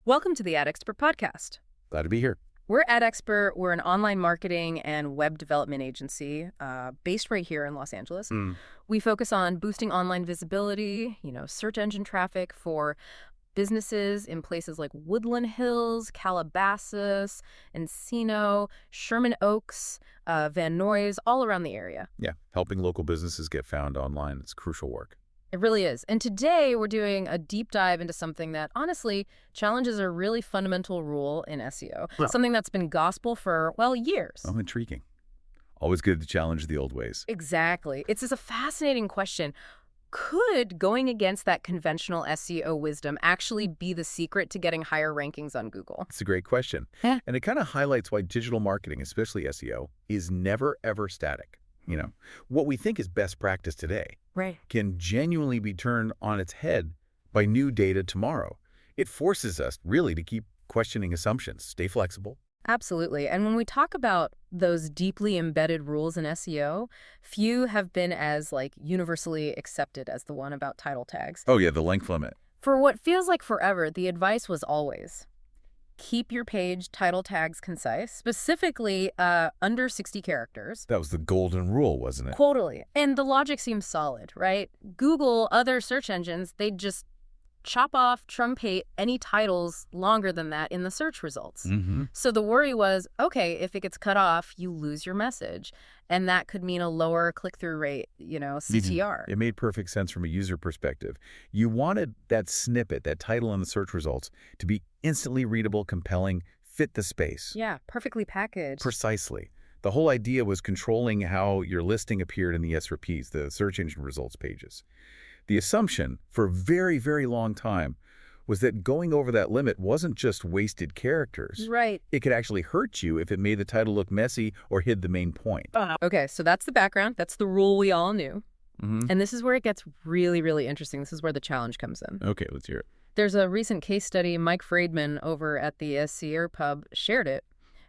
Welcome to the Ad Expert Podcast. Glad to be here. We're Ad Expert. We're an online marketing and web development agency based right here in Los Angeles. We focus on boosting online visibility, search engine traffic for businesses in places like Woodland Hills, Calabasas, Encino, Sherman Oaks, Van Nuys, all around the area. Yeah, helping local businesses get found online. It's crucial work. It really is. And today we're doing a deep dive into something that, honestly, challenges a really fundamental rule in SEO. Well, something that's been gospel for, years. Oh, intriguing. Always good to challenge the old ways. Exactly. It's just a fascinating question. Could going against that conventional SEO wisdom actually be the secret to getting higher rankings on Google? It's a great question. Yeah. And it kind of highlights why digital marketing, especially SEO, is never, ever static. What we think is best practice today can genuinely be turned on its head by new data tomorrow. It forces us really to keep questioning assumptions, stay flexible. Absolutely. And when we talk about those deeply embedded rules in SEO, few have been as universally accepted as the one about title tags. Oh yeah, the length limit. For what feels like forever, the advice was always keep your page title tags concise, specifically under 60 characters. That was the golden rule, wasn't it? Totally. And the logic seems solid, right? Google, other search engines, they just chop off, truncate any titles longer than that in the search results. So the worry was, okay, if it gets cut off, you lose your message. And that could mean a lower click-through rate, CTR. It made perfect sense from a user perspective. You wanted that snippet, that title in the search results, to be instantly readable, compelling, fit the space. Yeah, perfectly packaged. Precisely. The whole idea was controlling how your listing appeared in the SRPs, the search engine results pages. The assumption for a very, very long time was that going over that limit wasn't just wasted characters. Right. It could actually hurt you if it made the title look messy or hid the main point. Okay, so that's the background. That's the rule we all knew. And this is where it gets really, really interesting. This is where the challenge comes in. Okay, let's hear it. There's a recent case study. Mike Friedman over at the SEO Pub shared it.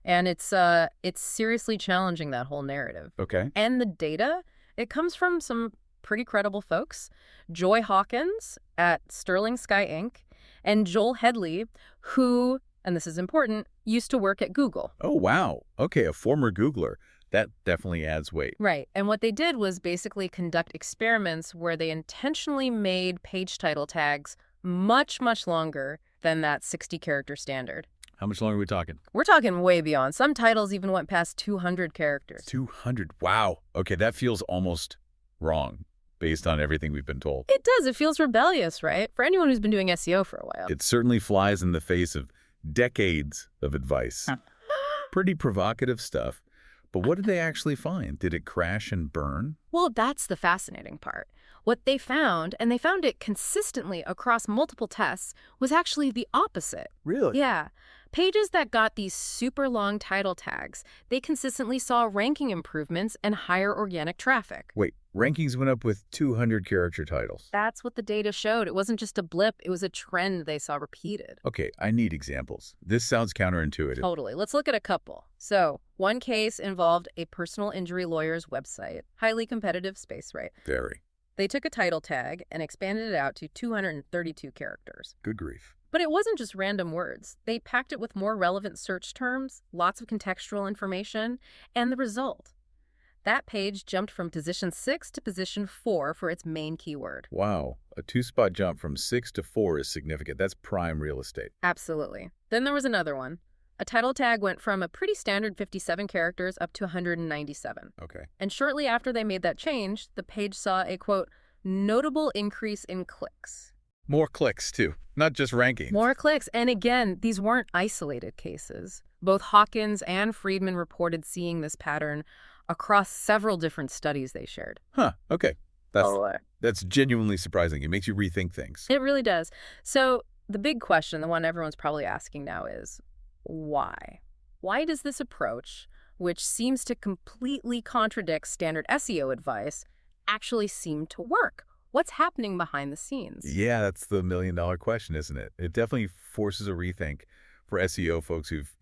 And it's seriously challenging that whole narrative. Okay. And the data, it comes from some pretty credible folks. Joy Hawkins at Sterling Sky Inc. and Joel Headley, who, and this is important, used to work at Google. Oh, wow. Okay, a former Googler. That definitely adds weight. Right. And what they did was basically conduct experiments where they intentionally made page title tags much, much longer than that 60-character standard. How much longer are we talking? We're talking way beyond. Some titles even went past 200 characters. 200. Wow. Okay, that feels almost wrong based on everything we've been told. It does. It feels rebellious, right? For anyone who's been doing SEO for a while. It certainly flies in the face of decades of advice. Pretty provocative stuff. But what did they actually find? Did it crash and burn? Well, that's the fascinating part. What they found, and they found it consistently across multiple tests, was actually the opposite. Really? Yeah. Pages that got these super long title tags, they consistently saw ranking improvements and higher organic traffic. Wait, rankings went up with 200 character titles. That's what the data showed. It wasn't just a blip. It was a trend they saw repeated. Okay, I need examples. This sounds counterintuitive. Totally. Let's look at a couple. So, one case involved a personal injury lawyer's website. Highly competitive space, right? Very. They took a title tag and expanded it out to 232 characters. Good grief. But it wasn't just random words. They packed it with more relevant search terms, lots of contextual information, and the result. That page jumped from position 6 to position 4 for its main keyword. Wow. A 2-spot jump from 6 to 4 is significant. That's prime real estate. Absolutely. Then there was another one. A title tag went from a pretty standard 57 characters up to 197. Okay. And shortly after they made that change, the page saw a, quote, notable increase in clicks. More clicks, too. Not just rankings. More clicks. And again, these weren't isolated cases. Both Hawkins and Friedman reported seeing this pattern across several different studies they shared. Huh. Okay. That's genuinely surprising. It makes you rethink things. It really does. So the big question, the one everyone's probably asking now is, why? Why does this approach, which seems to completely contradict standard SEO advice, actually seem to work? What's happening behind the scenes? Yeah, that's the million-dollar question, isn't it? It definitely forces a rethink for SEO folks who've,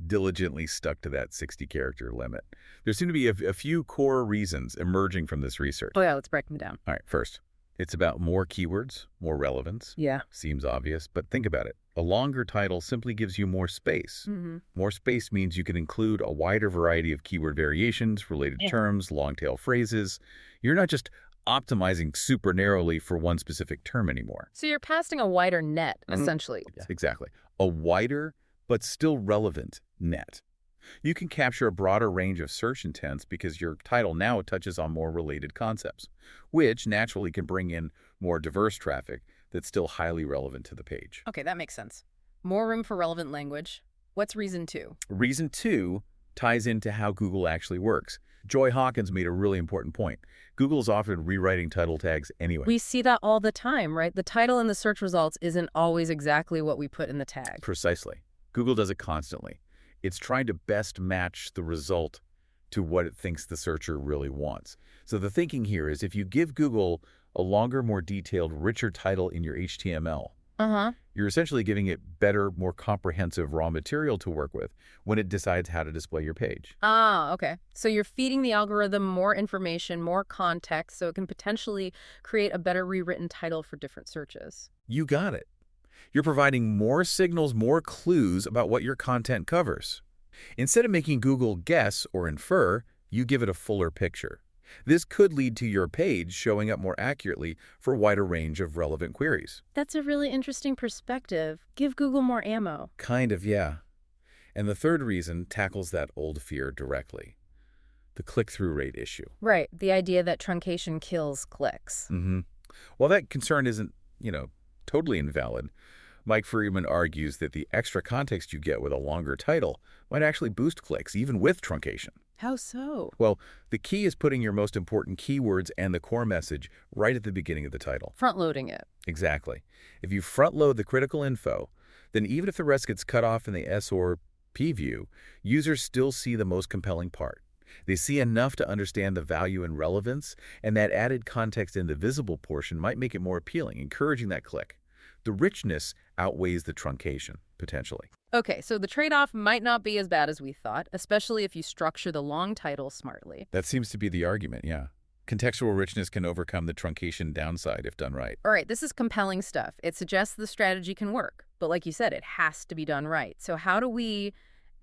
diligently stuck to that 60-character limit. There seem to be a few core reasons emerging from this research. Oh, yeah, let's break them down. All right, first, It's about more keywords, more relevance. Yeah. Seems obvious, but think about it. A longer title simply gives you more space. More space means you can include a wider variety of keyword variations, related terms, long-tail phrases. You're not just optimizing super narrowly for one specific term anymore. So you're casting a wider net, essentially. Yes, exactly. A wider, but still relevant net. You can capture a broader range of search intents because your title now touches on more related concepts, which naturally can bring in more diverse traffic that's still highly relevant to the page. Okay, that makes sense. More room for relevant language. What's reason 2? Reason 2 ties into how Google actually works. Joy Hawkins made a really important point. Google is often rewriting title tags anyway. We see that all the time, right? The title in the search results isn't always exactly what we put in the tag. Precisely. Google does it constantly. It's trying to best match the result to what it thinks the searcher really wants. So the thinking here is if you give Google a longer, more detailed, richer title in your HTML, you're essentially giving it better, more comprehensive raw material to work with when it decides how to display your page. Ah, okay. So you're feeding the algorithm more information, more context, so it can potentially create a better rewritten title for different searches. You got it. You're providing more signals, more clues about what your content covers. Instead of making Google guess or infer, you give it a fuller picture. This could lead to your page showing up more accurately for a wider range of relevant queries. That's a really interesting perspective. Give Google more ammo. Kind of, yeah. And the third reason tackles that old fear directly. The click-through rate issue. Right, the idea that truncation kills clicks. While that concern isn't, totally invalid, Mike Friedman argues that the extra context you get with a longer title might actually boost clicks, even with truncation. How so? Well, the key is putting your most important keywords and the core message right at the beginning of the title. Front-loading it. Exactly. If you front-load the critical info, then even if the rest gets cut off in the S or P view, users still see the most compelling part. They see enough to understand the value and relevance, and that added context in the visible portion might make it more appealing, encouraging that click. The richness outweighs the truncation, potentially. Okay, so the trade-off might not be as bad as we thought, especially if you structure the long title smartly. That seems to be the argument, yeah. Contextual richness can overcome the truncation downside if done right. All right, this is compelling stuff. It suggests the strategy can work, but like you said, it has to be done right. So how do we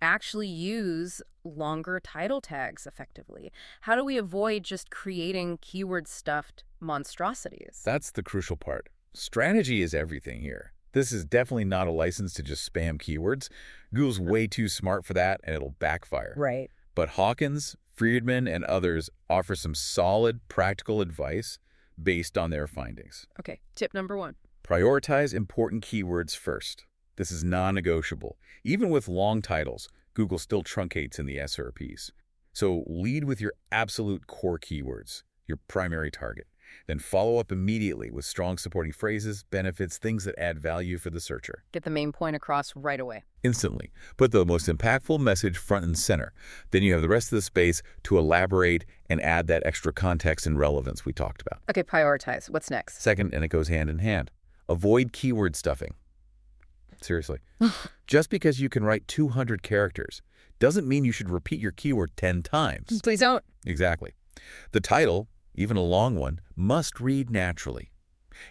actually use longer title tags effectively? How do we avoid just creating keyword-stuffed monstrosities? That's the crucial part. Strategy is everything here. This is definitely not a license to just spam keywords. Google's way too smart for that, and it'll backfire. Right. But Hawkins, Friedman, and others offer some solid, practical advice based on their findings. Okay, tip number 1. Prioritize important keywords first. This is non-negotiable. Even with long titles, Google still truncates in the SERPs. So lead with your absolute core keywords, your primary target. Then follow up immediately with strong supporting phrases, benefits, things that add value for the searcher. Get the main point across right away. Instantly. Put the most impactful message front and center. Then you have the rest of the space to elaborate and add that extra context and relevance we talked about. Okay, prioritize. What's next? Second, and it goes hand in hand, avoid keyword stuffing. Seriously. Just because you can write 200 characters doesn't mean you should repeat your keyword 10 times. Please don't. Exactly. The title, even a long one, must read naturally.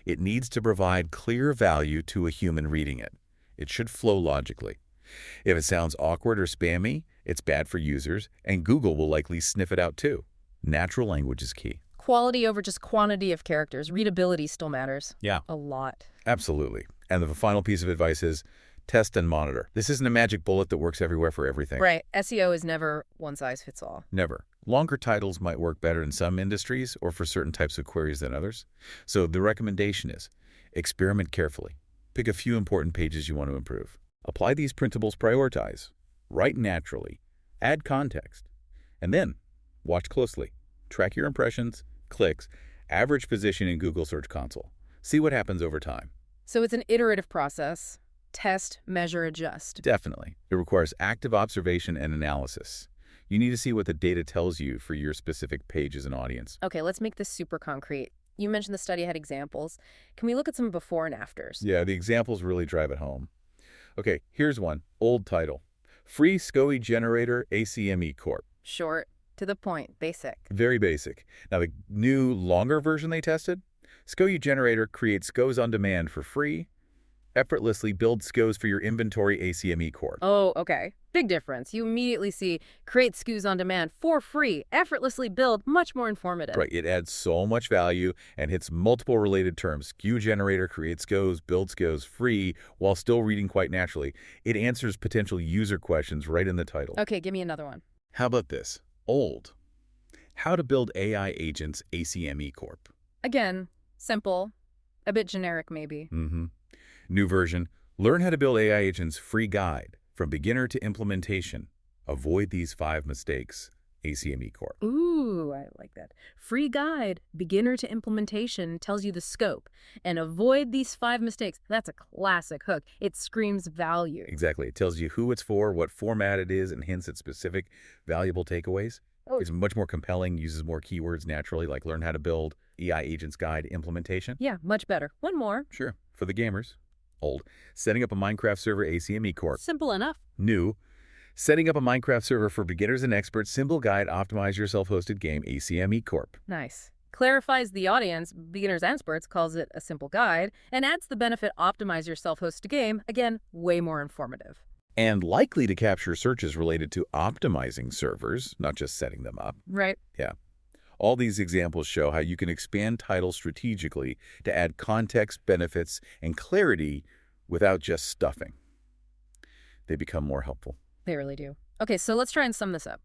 It needs to provide clear value to a human reading it. It should flow logically. If it sounds awkward or spammy, it's bad for users, and Google will likely sniff it out too. Natural language is key. Quality over just quantity of characters. Readability still matters. Yeah. A lot. Absolutely. And the final piece of advice is test and monitor. This isn't a magic bullet that works everywhere for everything. Right. SEO is never one size fits all. Never. Longer titles might work better in some industries or for certain types of queries than others. So the recommendation is experiment carefully. Pick a few important pages you want to improve. Apply these principles, prioritize, write naturally, add context, and then watch closely. Track your impressions, clicks, average position in Google Search Console. See what happens over time. So it's an iterative process. Test, measure, adjust. Definitely. It requires active observation and analysis. You need to see what the data tells you for your specific page as an audience. Okay, let's make this super concrete. You mentioned the study had examples. Can we look at some before and afters? Yeah, the examples really drive it home. Okay, here's one. Old title. Free SCOI Generator ACME Corp. Short, to the point, basic. Very basic. Now, the new, longer version they tested, SKU Generator creates SKUs on demand for free, effortlessly builds SKUs for your inventory ACME Corp. Oh, okay. Big difference. You immediately see create SKUs on demand for free, effortlessly build, much more informative. Right, it adds so much value and hits multiple related terms. SKU Generator creates SKUs, builds SKUs free while still reading quite naturally. It answers potential user questions right in the title. Okay, give me another one. How about this? Old. How to build AI agents ACME Corp. Again, simple, a bit generic maybe. New version. Learn how to build AI agents free guide from beginner to implementation. Avoid these 5 mistakes. ACME Corp. Ooh, I like that. Free guide, beginner to implementation, tells you the scope. And avoid these 5 mistakes. That's a classic hook. It screams value. Exactly. It tells you who it's for, what format it is, and hints at specific valuable takeaways. Oh. It's much more compelling, uses more keywords naturally, like learn how to build AI agents guide implementation. Yeah, much better. One more. Sure. For the gamers. Old. Setting up a Minecraft server ACME Corp. Simple enough. New. Setting up a Minecraft server for beginners and experts. Simple guide. Optimize your self-hosted game. ACME Corp. Nice. Clarifies the audience, beginners and experts, calls it a simple guide, and adds the benefit optimize your self-hosted game. Again, way more informative. And likely to capture searches related to optimizing servers, not just setting them up. Right. Yeah. All these examples show how you can expand titles strategically to add context, benefits, and clarity without just stuffing. They become more helpful. They really do. Okay, so let's try and sum this up.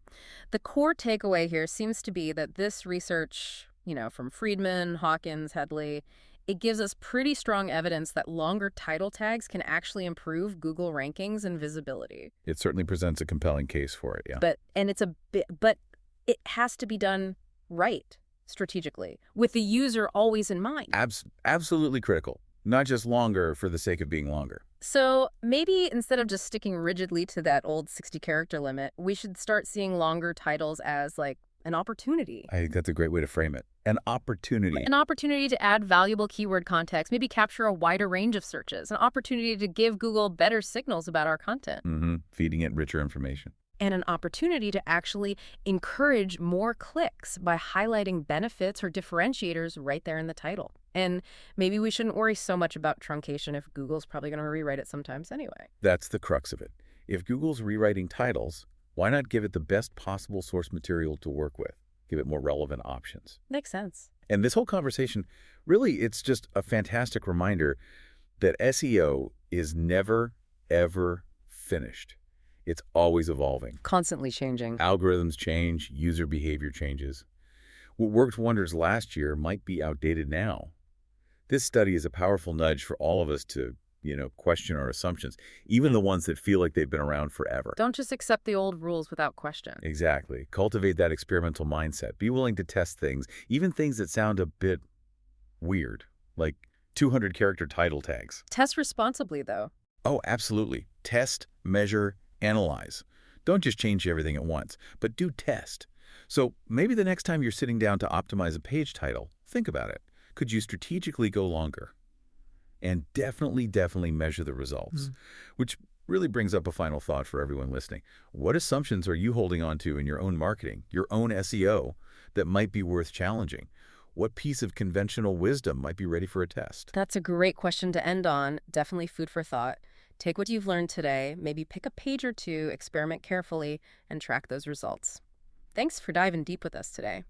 The core takeaway here seems to be that this research, from Friedman, Hawkins, Headley, it gives us pretty strong evidence that longer title tags can actually improve Google rankings and visibility. It certainly presents a compelling case for it, yeah. But it has to be done right, strategically, with the user always in mind. Absolutely critical. Not just longer for the sake of being longer. So maybe instead of just sticking rigidly to that old 60-character limit, we should start seeing longer titles as like an opportunity. I think that's a great way to frame it. An opportunity. An opportunity to add valuable keyword context, maybe capture a wider range of searches, an opportunity to give Google better signals about our content. Feeding it richer information. And an opportunity to actually encourage more clicks by highlighting benefits or differentiators right there in the title. And maybe we shouldn't worry so much about truncation if Google's probably going to rewrite it sometimes anyway. That's the crux of it. If Google's rewriting titles, why not give it the best possible source material to work with? Give it more relevant options. Makes sense. And this whole conversation, really, it's just a fantastic reminder that SEO is never, ever finished. It's always evolving. Constantly changing. Algorithms change, user behavior changes. What worked wonders last year might be outdated now. This study is a powerful nudge for all of us to, question our assumptions, even the ones that feel like they've been around forever. Don't just accept the old rules without question. Exactly. Cultivate that experimental mindset. Be willing to test things, even things that sound a bit weird, like 200-character title tags. Test responsibly, though. Oh, absolutely. Test, measure, analyze. Don't just change everything at once, but do test. So maybe the next time you're sitting down to optimize a page title, think about it. Could you strategically go longer? And definitely measure the results, which really brings up a final thought for everyone listening. What assumptions are you holding on to in your own marketing, your own SEO, that might be worth challenging? What piece of conventional wisdom might be ready for a test? That's a great question to end on. Definitely food for thought. Take what you've learned today, maybe pick a page or two, experiment carefully, and track those results. Thanks for diving deep with us today.